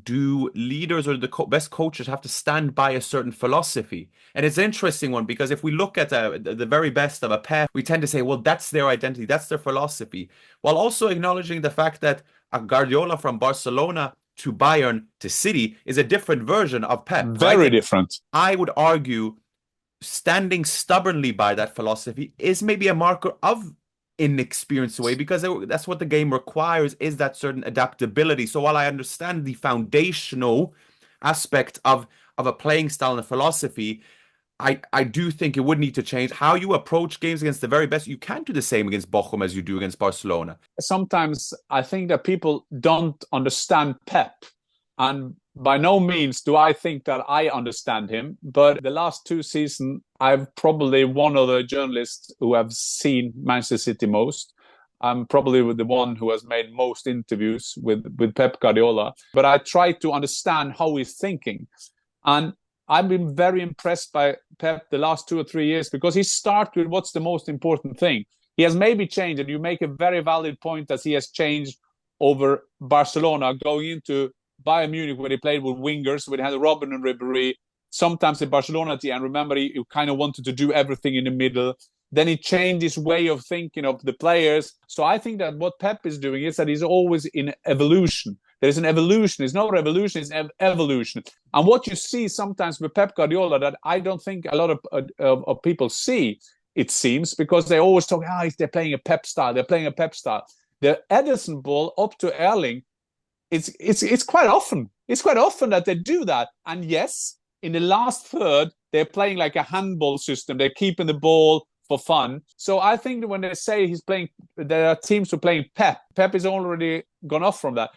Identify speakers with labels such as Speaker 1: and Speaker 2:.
Speaker 1: do leaders or the best coaches have to stand by a certain philosophy? And it's an interesting one because if we look at the very best of a Pep, we tend to say, well, that's their identity, that's their philosophy, while also acknowledging the fact that a Guardiola from Barcelona to Bayern to City is a different version of Pep. So
Speaker 2: Very different.
Speaker 1: I would argue standing stubbornly by that philosophy is maybe a marker of inexperienced way because that's what the game requires is that certain adaptability. So while I understand the foundational aspect of a playing style and a philosophy, I do think it would need to change how you approach games against the very best. You can't do the same against Bochum as you do against Barcelona.
Speaker 2: Sometimes I think that people don't understand Pep, and by no means do I think that I understand him. But the last 2 seasons, I'm probably one of the journalists who have seen Manchester City most. I'm probably the one who has made most interviews with Pep Guardiola. But I try to understand how he's thinking. And I've been very impressed by Pep the last 2 or 3 years because he starts with what's the most important thing. He has maybe changed, and you make a very valid point that he has changed over Barcelona going into Bayern Munich when he played with wingers, when he had Robben and Ribéry. Sometimes in Barcelona at the end, remember, he kind of wanted to do everything in the middle. Then he changed his way of thinking of the players. So I think that what Pep is doing is that he's always in evolution. There's an evolution. It's not revolution, it's evolution. And what you see sometimes with Pep Guardiola that I don't think a lot of people see, it seems, because they always talk, they're playing a Pep style. They're playing a Pep style. The Ederson ball up to Erling, it's quite often. It's quite often that they do that. And yes, in the last third, they're playing like a handball system. They're keeping the ball for fun. So I think that when they say there are teams who are playing Pep, Pep is already gone off from that.